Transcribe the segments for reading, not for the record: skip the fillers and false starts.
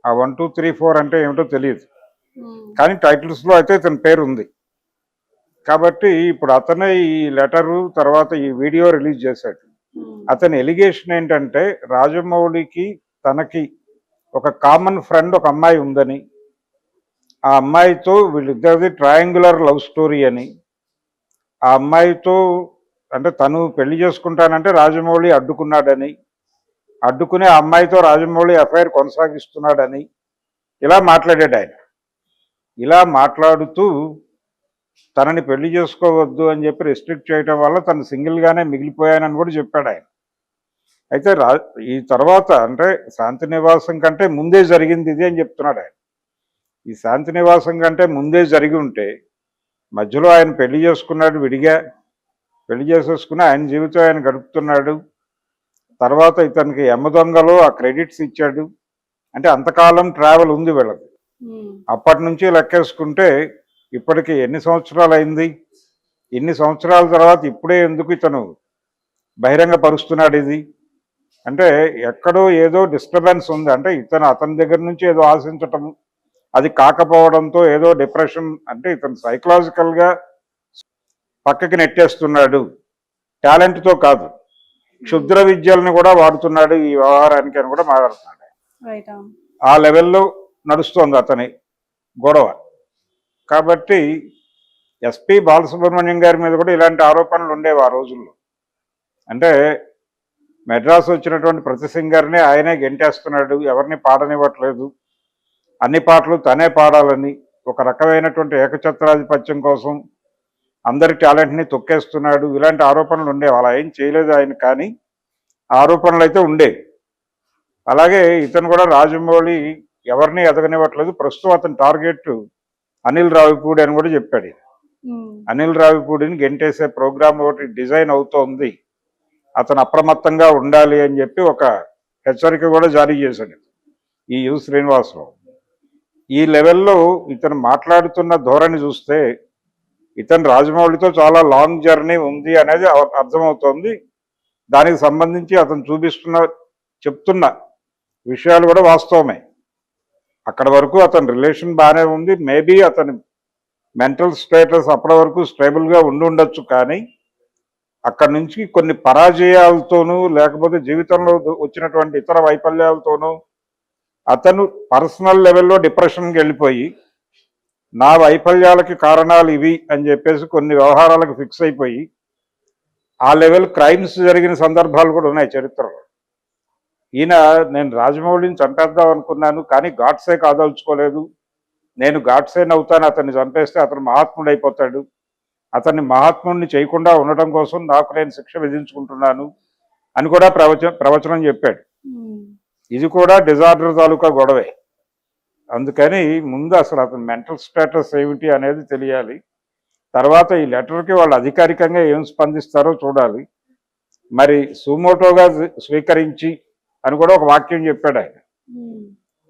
ఆ 1, 2, 3, 4 అంటే ఏమిటో తెలియదు. ఉమ్, కానీ టైటిల్స్లో అయితే ఇతని పేరు ఉంది. కాబట్టి ఇప్పుడు అతనే ఈ లెటరు తర్వాత ఈ వీడియో రిలీజ్ చేశాడు. ఉమ్, అతని ఎలిగేషన్ ఏంటంటే రాజమౌళికి తనకి ఒక కామన్ ఫ్రెండ్ ఒక అమ్మాయి ఉందని, ఆ అమ్మాయితో వీళ్ళిద్దరిది ట్రయాంగులర్ లవ్ స్టోరీ అని, ఆ అమ్మాయితో అంటే తను పెళ్లి చేసుకుంటానంటే రాజమౌళి అడ్డుకున్నాడని, అడ్డుకునే ఆ అమ్మాయితో రాజమౌళి అఫైర్ కొనసాగిస్తున్నాడని ఇలా మాట్లాడాడు ఆయన. ఇలా మాట్లాడుతూ తనని పెళ్లి చేసుకోవద్దు అని చెప్పి రెస్ట్రిక్ట్ చేయడం వల్ల తను సింగిల్గానే మిగిలిపోయానని కూడా చెప్పాడు ఆయన. అయితే ఈ తర్వాత అంటే శాంతి నివాసం కంటే ముందే జరిగింది ఇది అని చెప్తున్నాడు ఆయన. ఈ శాంతి నివాసం కంటే ముందే జరిగి ఉంటే మధ్యలో ఆయన పెళ్లి చేసుకున్నాడు, విడిగా పెళ్లి చేసేసుకుని ఆయన జీవితం ఆయన గడుపుతున్నాడు. తర్వాత ఇతనికి యమదొంగలో ఆ క్రెడిట్స్ ఇచ్చాడు. అంటే అంతకాలం ట్రావెల్ ఉంది వీళ్ళది. అప్పటి నుంచి లెక్కేసుకుంటే ఇప్పటికి ఎన్ని సంవత్సరాలు అయింది? ఇన్ని సంవత్సరాల తర్వాత ఇప్పుడే ఎందుకు ఇతను బహిరంగ పరుస్తున్నాడు ఇది? అంటే ఎక్కడో ఏదో డిస్టర్బెన్స్ ఉంది. అంటే అతని దగ్గర నుంచి ఏదో ఆశించటం, అది కాకపోవడంతో ఏదో డిప్రెషన్, అంటే ఇతను సైకలాజికల్గా పక్కకి నెట్టేస్తున్నాడు. టాలెంట్తో కాదు, క్షుద్ర విద్యలను కూడా వాడుతున్నాడు ఈ వ్యవహారానికి అని కూడా మాట్లాడుతున్నాడు. ఆ లెవెల్లో నడుస్తోంది అతని గొడవ. కాబట్టి ఎస్పి బాలసుబ్రహ్మణ్యం గారి మీద కూడా ఇలాంటి ఆరోపణలు ఉండేవి ఆ రోజుల్లో. అంటే మెడ్రాస్ వచ్చినటువంటి ప్రతి సింగర్ని ఆయనే గెంటేస్తున్నాడు, ఎవరిని పాడనివ్వట్లేదు, అన్ని పాటలు తనే పాడాలని, ఒక రకమైనటువంటి ఏకఛత్రాధిపత్యం కోసం అందరి టాలెంట్ని తొక్కేస్తున్నాడు, ఇలాంటి ఆరోపణలు ఉండేవి. అలా ఏం చేయలేదు ఆయన, కానీ ఆరోపణలు అయితే ఉండేవి. అలాగే ఇతను కూడా రాజమౌళి ఎవరిని ఎదగనివ్వట్లేదు, ప్రస్తుతం అతని టార్గెట్ అనిల్ రావిపూడి అని కూడా చెప్పాడు. అనిల్ రావిపూడిని గెంటేసే ప్రోగ్రామ్ ఒకటి డిజైన్ అవుతోంది, అతను అప్రమత్తంగా ఉండాలి అని చెప్పి ఒక హెచ్చరిక కూడా జారీ చేశాడు ఈ యు శ్రీనివాసరావు. ఈ లెవెల్లో ఇతను మాట్లాడుతున్న ధోరణి చూస్తే ఇతను రాజమౌళితో చాలా లాంగ్ జర్నీ ఉంది అనేది అర్థమవుతోంది. దానికి సంబంధించి అతను చెప్తున్న విషయాలు కూడా వాస్తవమే. అక్కడ వరకు అతని రిలేషన్ బాగానే ఉంది, మేబీ అతని మెంటల్ స్టేటస్ అప్పటి వరకు స్టేబుల్గా ఉండొచ్చు, కానీ అక్కడి నుంచి కొన్ని పరాజయాలతోనూ లేకపోతే జీవితంలో వచ్చినటువంటి ఇతర వైఫల్యాలతోనూ అతను పర్సనల్ లెవెల్లో డిప్రెషన్కి వెళ్ళిపోయి నా వైఫల్యాలకి కారణాలు ఇవి అని చెప్పేసి కొన్ని వ్యవహారాలకు ఫిక్స్ అయిపోయి ఆ లెవెల్ క్రైమ్స్ జరిగిన సందర్భాలు కూడా ఉన్నాయి చరిత్రలో. ఈయన నేను రాజమౌళిని చంపేద్దాం అనుకున్నాను, కానీ గాడ్సే కాదలుచుకోలేదు, నేను గాడ్సేని అవుతాను, అతన్ని చంపేస్తే అతను మహాత్ముడు అయిపోతాడు, అతన్ని మహాత్ముడిని చేయకుండా ఉండటం కోసం నాకు నేను శిక్ష విధించుకుంటున్నాను అని కూడా ప్రవచనం చెప్పాడు. ఇది కూడా డిజార్డర్ తాలూకా గొడవే. అందుకని ముందు అసలు అతని మెంటల్ స్టేటస్ ఏమిటి అనేది తెలియాలి. తర్వాత ఈ లెటర్కి వాళ్ళు అధికారికంగా ఏం స్పందిస్తారో చూడాలి. మరి సుమోటోగా స్వీకరించి అని కూడా ఒక వాక్యం చెప్పాడు ఆయన.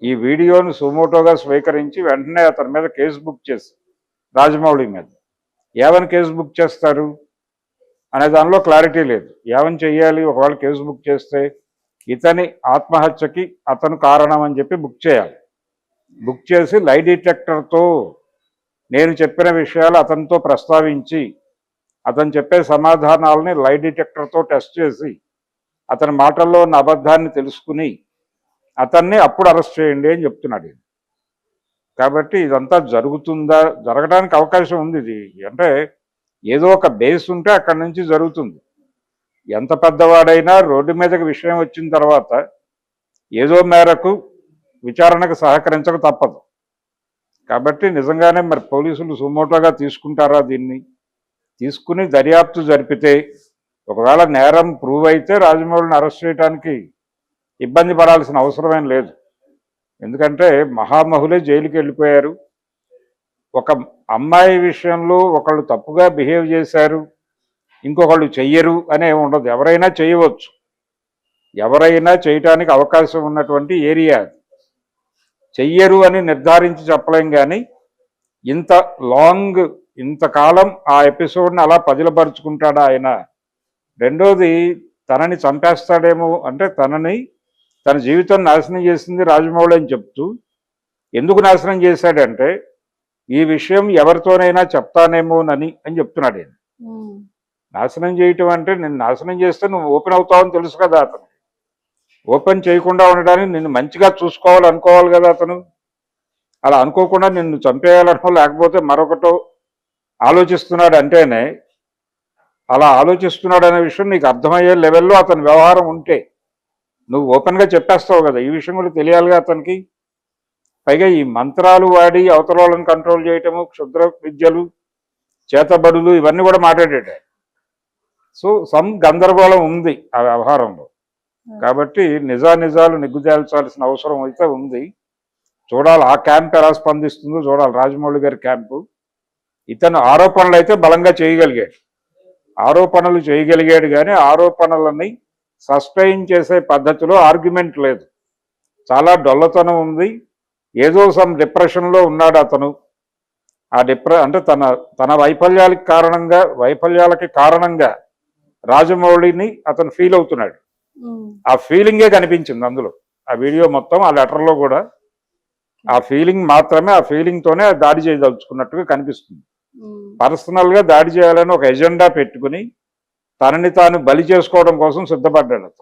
ఈ వీడియోను సుమోటోగా స్వీకరించి వెంటనే అతని మీద కేసు బుక్ చేసి రాజమౌళి మీద ఏమని కేసు బుక్ చేస్తారు అనే దానిలో క్లారిటీ లేదు. ఏమని చెయ్యాలి? ఒకవేళ కేసు బుక్ చేస్తే ఇతని ఆత్మహత్యకి అతను కారణం అని చెప్పి బుక్ చేయాలి. బుక్ చేసి లై డిటెక్టర్తో నేను చెప్పిన విషయాలు అతనితో ప్రస్తావించి అతను చెప్పే సమాధానాలని లై డిటెక్టర్తో టెస్ట్ చేసి అతని మాటల్లో ఉన్న అబద్ధాన్ని తెలుసుకుని అతన్ని అప్పుడు అరెస్ట్ చేయండి అని చెప్తున్నాడు. కాబట్టి ఇదంతా జరుగుతుందా? జరగడానికి అవకాశం ఉంది. ఇది అంటే ఏదో ఒక బేస్ ఉంటే అక్కడి నుంచి జరుగుతుంది. ఎంత పెద్దవాడైనా రోడ్డు మీదకి విషయం వచ్చిన తర్వాత ఏదో మేరకు విచారణకు సహకరించక తప్పదు. కాబట్టి నిజంగానే మరి పోలీసులు సుమోటోగా తీసుకుంటారా? దీన్ని తీసుకుని దర్యాప్తు జరిపితే ఒకవేళ నేరం ప్రూవ్ అయితే రాజమౌళిని అరెస్ట్ చేయడానికి ఇబ్బంది పడాల్సిన అవసరమేం లేదు. ఎందుకంటే మహామహులే జైలుకి వెళ్ళిపోయారు. ఒక అమ్మాయి విషయంలో ఒకళ్ళు తప్పుగా బిహేవ్ చేశారు, ఇంకొకళ్ళు చెయ్యరు అనే ఉండదు. ఎవరైనా చేయవచ్చు, ఎవరైనా చేయటానికి అవకాశం ఉన్నటువంటి ఏరియా. చెయ్యరు అని నిర్ధారించి చెప్పలేం, కానీ ఇంతకాలం ఆ ఎపిసోడ్ని అలా పదిలపరుచుకుంటాడా ఆయన? రెండోది, తనని చంపేస్తాడేమో అంటే తన జీవితం నాశనం చేసింది రాజమౌళి అని చెప్తూ ఎందుకు నాశనం చేశాడంటే ఈ విషయం ఎవరితోనైనా చెప్తానేమోనని అని చెప్తున్నాడు ఆయన. ఉమ్, నాశనం చేయటం అంటే నిన్ను నాశనం చేస్తే నువ్వు ఓపెన్ అవుతావని తెలుసు కదా అతను. ఓపెన్ చేయకుండా ఉండడానికి నిన్ను మంచిగా చూసుకోవాలనుకోవాలి కదా అతను. అలా అనుకోకుండా నిన్ను చంపేయాలనో లేకపోతే మరొకటో ఆలోచిస్తున్నాడు అంటేనే, అలా ఆలోచిస్తున్నాడు అనే విషయం నీకు అర్థమయ్యే లెవెల్లో అతని వ్యవహారం ఉంటే నువ్వు ఓపెన్గా చెప్పేస్తావు కదా. ఈ విషయం కూడా తెలియాలిగా అతనికి. పైగా ఈ మంత్రాలు వాడి అవతల వాళ్ళని కంట్రోల్ చేయటము, క్షుద్ర విద్యలు, చేతబడులు ఇవన్నీ కూడా మాట్లాడాడు. సో సమ్ గందరగోళం ఉంది ఆ వ్యవహారంలో. కాబట్టి నిజాలు నిగ్గు తేల్చాల్సిన అవసరం అయితే ఉంది. చూడాలి ఆ క్యాంప్ ఎలా స్పందిస్తుందో చూడాలి, రాజమౌళి గారి క్యాంపు. ఇతను ఆరోపణలు అయితే బలంగా చేయగలిగాడు, ఆరోపణలు చేయగలిగాడు, కానీ ఆరోపణలని సస్టైన్ చేసే పద్ధతిలో ఆర్గ్యుమెంట్ లేదు. చాలా డొల్లతనం ఉంది. ఏదో సమ్ డిప్రెషన్లో ఉన్నాడు అతను. ఆ అంటే తన వైఫల్యాలకి కారణంగా రాజమౌళిని అతను ఫీల్ అవుతున్నాడు. ఉమ్, ఆ ఫీలింగే కనిపించింది అందులో, ఆ వీడియో మొత్తం, ఆ లెటర్లో కూడా ఆ ఫీలింగ్ మాత్రమే, ఆ ఫీలింగ్తోనే దాడి చేయదలుచుకున్నట్టుగా కనిపిస్తుంది. ఉమ్. పర్సనల్గా దాడి చేయాలని ఒక ఎజెండా పెట్టుకుని తనని తాను బలి చేసుకోవడం కోసం సిద్ధపడ్డాడు అతను.